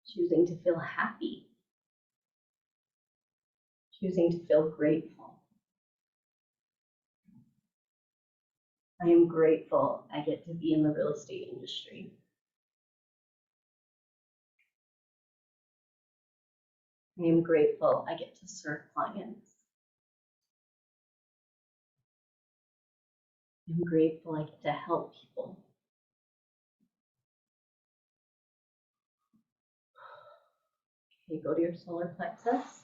Choosing to feel happy. Choosing to feel grateful. I am grateful I get to be in the real estate industry. I am grateful I get to serve clients. I'm grateful I get to help people. Okay, go to your solar plexus.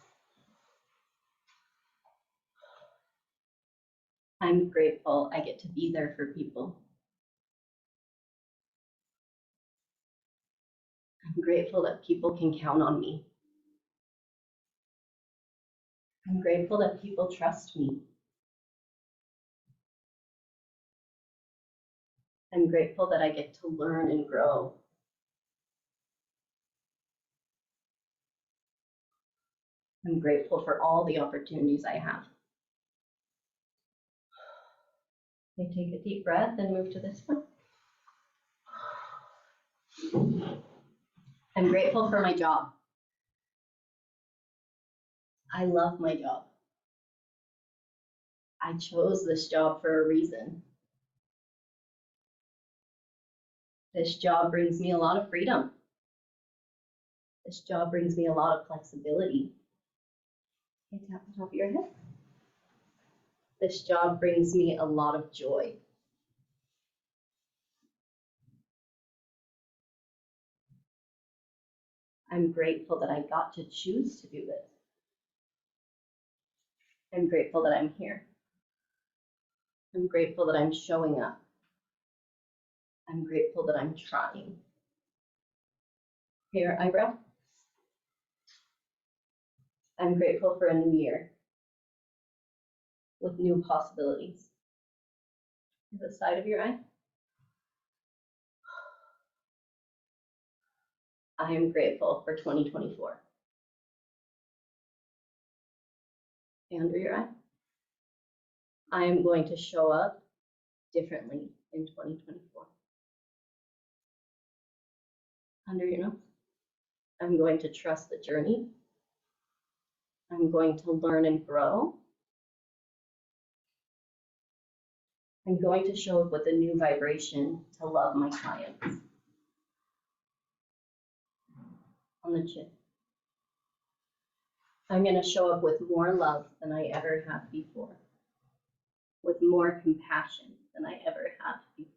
I'm grateful I get to be there for people. I'm grateful that people can count on me. I'm grateful that people trust me. I'm grateful that I get to learn and grow. I'm grateful for all the opportunities I have. Okay, take a deep breath and move to this one. I'm grateful for my job. I love my job. I chose this job for a reason. This job brings me a lot of freedom. This job brings me a lot of flexibility. Okay, tap the top of your head. This job brings me a lot of joy. I'm grateful that I got to choose to do this. I'm grateful that I'm here. I'm grateful that I'm showing up. I'm grateful that I'm trying. Your eyebrow. I'm grateful for a new year with new possibilities. The side of your eye. I am grateful for 2024. Under your eye. I am going to show up differently in 2024. Under your nose. I'm going to trust the journey. I'm going to learn and grow. I'm going to show up with a new vibration to love my clients. On the chin. I'm going to show up with more love than I ever have before. With more compassion than I ever have before.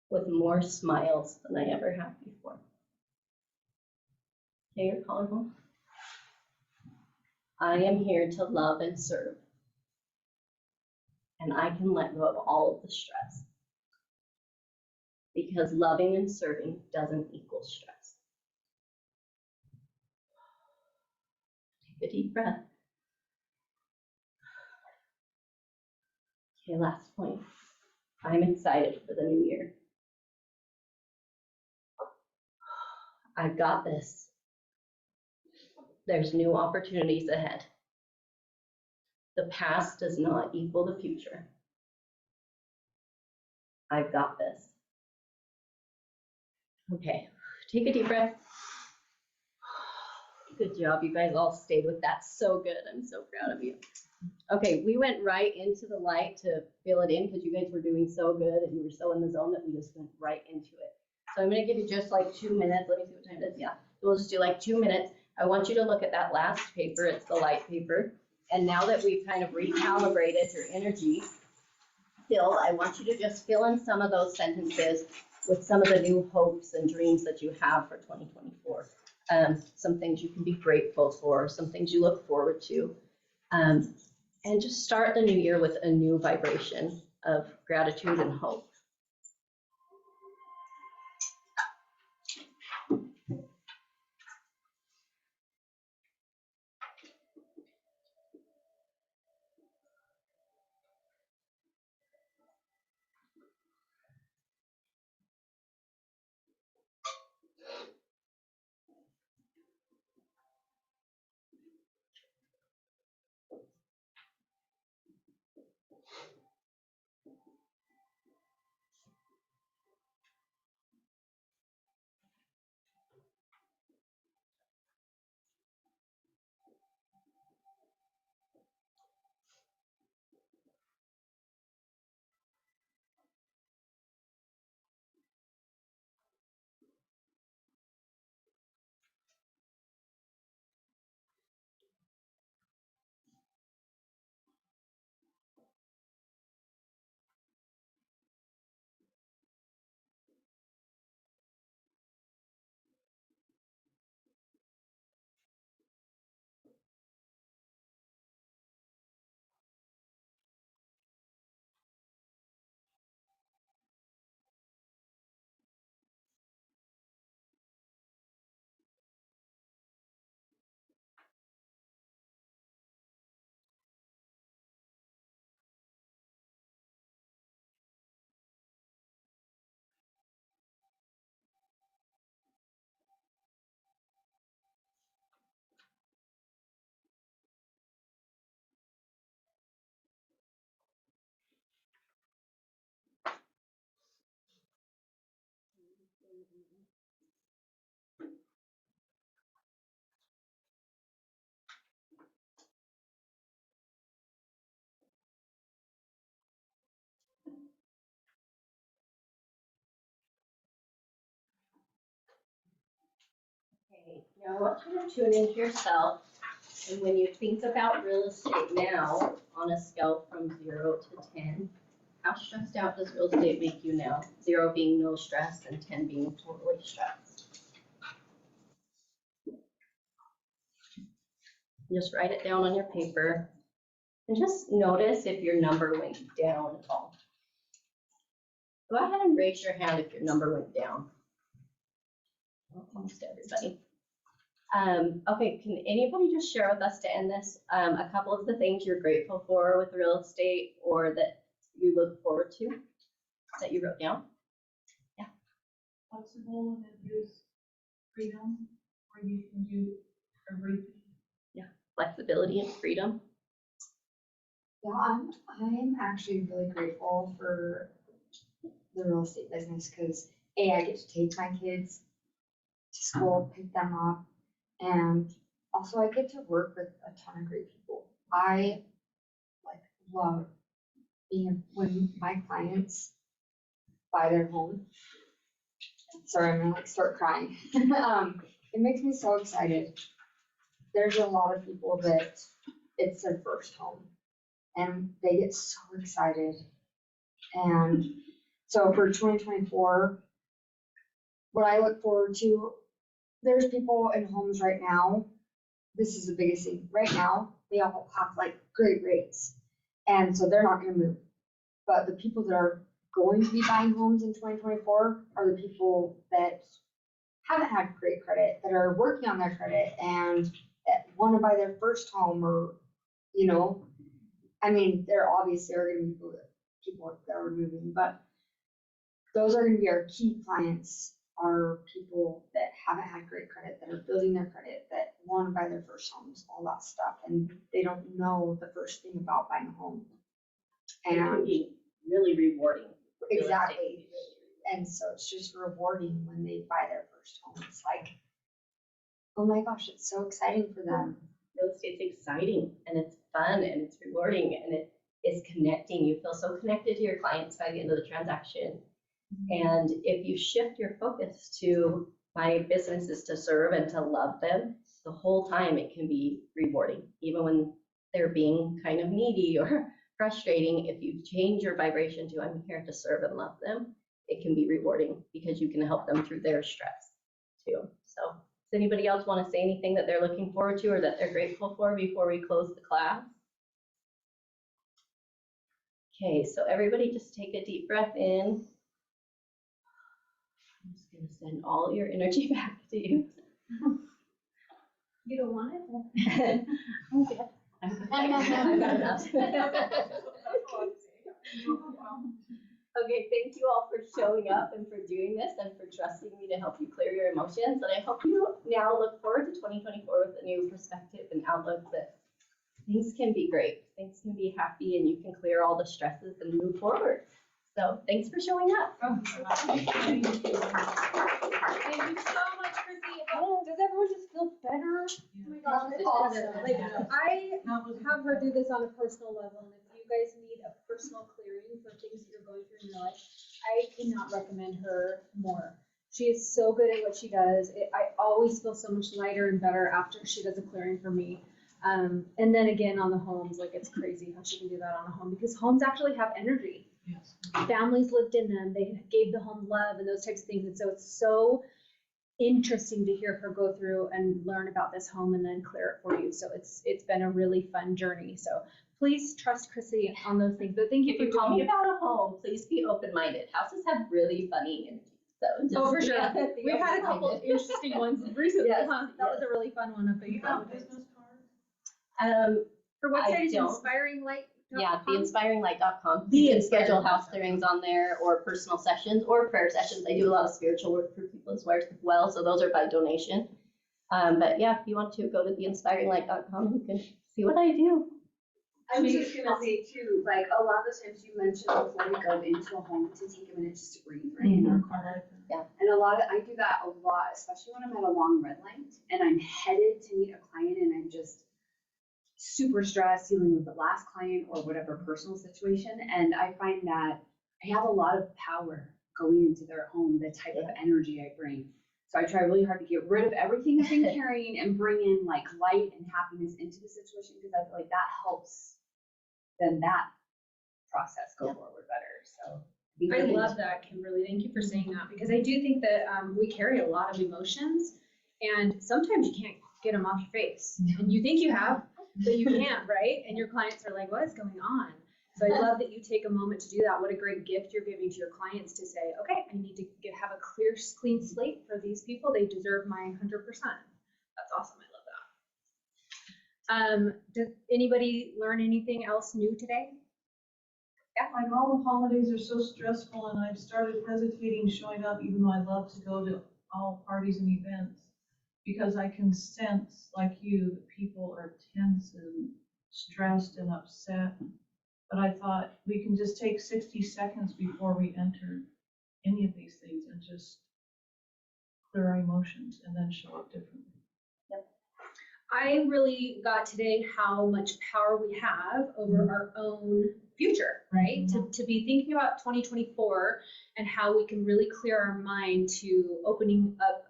With more smiles than I ever have before. Okay, your collarbone. I am here to love and serve. And I can let go of all of the stress. Because loving and serving doesn't equal stress. Take a deep breath. Okay, last point. I'm excited for the new year. I've got this. There's new opportunities ahead. The past does not equal the future. I've got this. Okay, take a deep breath. Good job, you guys all stayed with that so good. I'm so proud of you. Okay, we went right into the light to fill it in because you guys were doing so good and you were so in the zone that we just went right into it. So I'm gonna give you just like 2 minutes. Let me see what time it is. Yeah, we'll just do like 2 minutes. I want you to look at that last paper. It's the light paper. And now that we've kind of recalibrated your energy field, I want you to just fill in some of those sentences with some of the new hopes and dreams that you have for 2024. Some things you can be grateful for, some things you look forward to. And just start the new year with a new vibration of gratitude and hope. Okay, now I want you to tune into yourself. And when you think about real estate now, on a scale from 0 to 10, how stressed out does real estate make you now? 0 being no stress and 10 being totally stressed. Just write it down on your paper and just notice if your number went down at all. Go ahead and raise your hand if your number went down. Almost everybody. Okay, can anybody just share with us to end this a couple of the things you're grateful for with real estate or that you look forward to that you wrote down? Yeah. Flexible and it gives freedom, where you can do everything. Yeah, flexibility and freedom. Yeah, I'm actually really grateful for the real estate business because I get to take my kids to school, pick them up, and also I get to work with a ton of great people. I love being when my clients buy their home. Sorry, I'm gonna start crying. It makes me so excited. There's a lot of people that it's their first home and they get so excited. And so for 2024, what I look forward to, there's people in homes right now. This is the biggest thing. Right now, they all have great rates. And so they're not going to move. But the people that are going to be buying homes in 2024 are the people that haven't had great credit, that are working on their credit and want to buy their first home or, there obviously are going to be people that are moving, but those are going to be our key clients, are people that haven't had great credit, that are building their credit, that want to buy their first homes, all that stuff, and they don't know the first thing about buying a home. And it can be really rewarding. Exactly. And so it's just rewarding when they buy their first home. It's like, oh my gosh, it's so exciting for them. Real estate's exciting and it's fun and it's rewarding and it is connecting. You feel so connected to your clients by the end of the transaction. And if you shift your focus to my business is to serve and to love them, the whole time it can be rewarding. Even when they're being kind of needy or frustrating, if you change your vibration to I'm here to serve and love them, it can be rewarding because you can help them through their stress too. So does anybody else want to say anything that they're looking forward to or that they're grateful for before we close the class? Okay, so everybody just take a deep breath in. I'm just going to send all your energy back to you. You don't want it? Okay. I've got enough. Okay, thank you all for showing up and for doing this and for trusting me to help you clear your emotions. And I hope you now look forward to 2024 with a new perspective and outlook that things can be great. Things can be happy and you can clear all the stresses and move forward. So thanks for showing up. Thank you so much, Chrissy. Does everyone just feel better? Oh my gosh, it's awesome. I have her do this on a personal level, and if you guys need a personal clearing for things that you're going through in your life, I cannot recommend her more. She is so good at what she does. I always feel so much lighter and better after she does a clearing for me. And then again on the homes, it's crazy how she can do that on a home because homes actually have energy. Yes. Families lived in them. They gave the home love and those types of things. And so it's so interesting to hear her go through and learn about this home and then clear it for you. So it's been a really fun journey. So please trust Chrissy on those things. But thank you for telling me about a home. Please be open-minded. Houses have really funny energy. So for sure. We've had a couple of interesting ones recently. Yes, Huh? That was a really fun one. Do you have a business card? Her website is don't. Inspiring Light. Yeah, theinspiringlight.com. You can schedule house clearings on there or personal sessions or prayer sessions. I do a lot of spiritual work for people as well, so those are by donation. But yeah, if you want to go to theinspiringlight.com, you can see what I do. I was just gonna say too, a lot of the times you mentioned before we go into a home to take a minute just to breathe, right? In our car. Yeah. And I do that a lot, especially when I'm at a long red light and I'm headed to meet a client and I'm just super stressed dealing with the last client or whatever personal situation. And I find that I have a lot of power going into their home, the type of energy I bring. So I try really hard to get rid of everything I've been carrying and bring in like light and happiness into the situation, because I feel like that helps then that process go forward better. So I love that, Kimberly. Thank you for saying that, because I do think that we carry a lot of emotions, and sometimes you can't get them off your face. And you think you have, but you can't, right? And your clients are like, what is going on? So I love that you take a moment to do that. What a great gift you're giving to your clients to say, okay, I need to have a clear, clean slate for these people. They deserve my 100%. That's awesome. I love that. Did anybody learn anything else new today? Like all the holidays are so stressful, and I've started hesitating showing up, even though I love to go to all parties and events, because I can sense, like you, that people are tense and stressed and upset. But I thought we can just take 60 seconds before we enter any of these things and just clear our emotions and then show up differently. I really got today how much power we have over our own future, right? To be thinking about 2024 and how we can really clear our mind to opening up.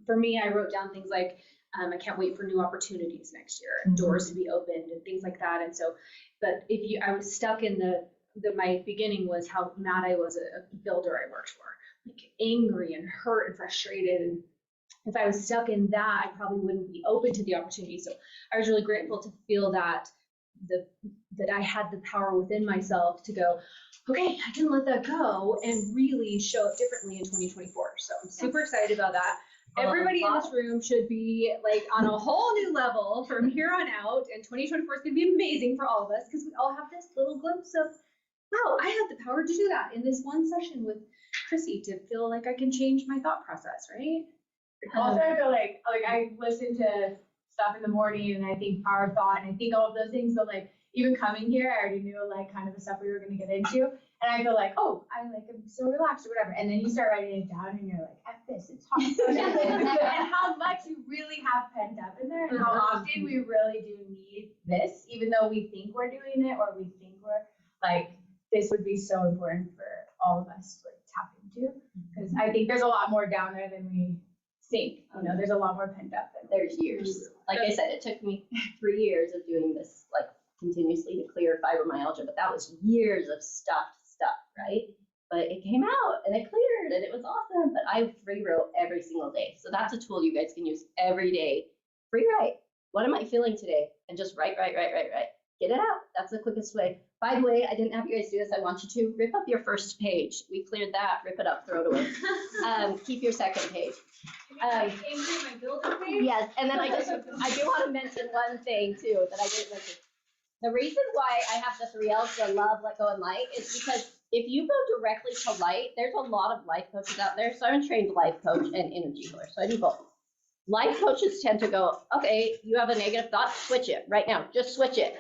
For me, I wrote down things like, I can't wait for new opportunities next year, and doors to be opened and things like that. And so, but I was stuck in my beginning was how mad I was at a builder I worked for, like angry and hurt and frustrated. And if I was stuck in that, I probably wouldn't be open to the opportunity. So I was really grateful to feel that I had the power within myself to go, okay, I can let that go and really show up differently in 2024. So I'm super excited about that. Everybody in this room should be like on a whole new level from here on out, and 2024 is going to be amazing for all of us, because we all have this little glimpse of, wow, I had the power to do that in this one session with Chrissy, to feel like I can change my thought process, right? Also, I feel like I listen to stuff in the morning and I think power of thought and I think all of those things, but like even coming here, I already knew like kind of the stuff we were going to get into. And I feel like, oh, I like am so relaxed or whatever. And then you start writing it down and you're like, F this, it's hard. And how much you really have pent up in there and how often we really do need this, even though we think we're doing it or we think we're like, this would be so important for all of us to like tap into. Because I think there's a lot more down there than we think. You know, there's a lot more pent up. There's years. Like I said, it took me 3 years of doing this, like continuously to clear fibromyalgia, but that was years of stuff, right? But it came out and it cleared and it was awesome. But I free wrote every single day. So that's a tool you guys can use every day. Free write. What am I feeling today? And just write. Get it out. That's the quickest way. By the way, I didn't have you guys do this. I want you to rip up your first page. We cleared that. Rip it up, throw it away. Keep your second page. My builder page? Yes, and then I do want to mention one thing too that I didn't mention. The reason why I have the 3 L's, the love, let go, and light, is because if you go directly to light, there's a lot of life coaches out there. So I'm a trained life coach and energy healer, so I do both. Life coaches tend to go, okay, you have a negative thought, switch it right now, just switch it.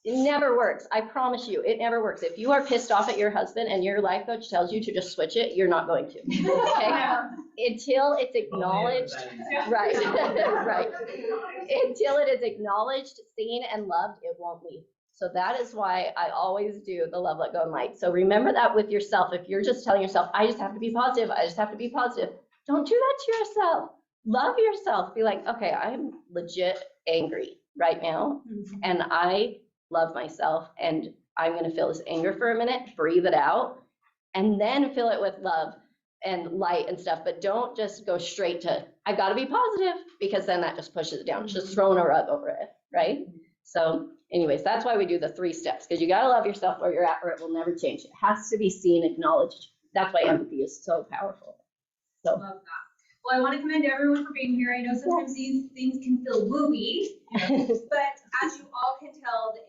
It never works. I promise you, it never works. If you are pissed off at your husband and your life coach tells you to just switch it, you're not going to. Okay? Until it's acknowledged, right, right. Until it is acknowledged, seen, and loved, it won't leave. So that is why I always do the love, let go, and light. So remember that with yourself. If you're just telling yourself, I just have to be positive, I just have to be positive, don't do that to yourself. Love yourself. Be like, okay, I'm legit angry right now, and I love myself, and I'm going to feel this anger for a minute, breathe it out, and then fill it with love and light and stuff. But don't just go straight to, I've got to be positive, because then that just pushes it down. It's just throwing a rug over it, right? So anyways, that's why we do the 3 steps, because you got to love yourself where you're at, or it will never change. It has to be seen, acknowledged. That's why empathy is so powerful. So. Love that. Well, I want to commend everyone for being here. I know sometimes these things can feel woo-y, but as you all can tell, the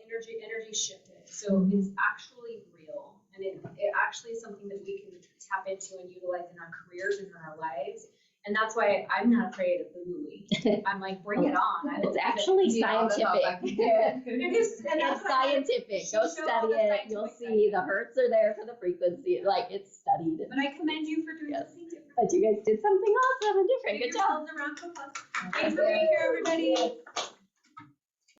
energy shifted. So it's actually real, and it actually is something that we can tap into and utilize in our careers and in our lives. And that's why I'm not afraid of the woo-y. I'm like, bring it on. It's actually scientific. It's scientific. Go study it. You'll see the hertz are there for the frequency. Like, it's studied. But I commend you for doing something different. But you guys did something awesome and different. Good job. Thanks for being here, everybody.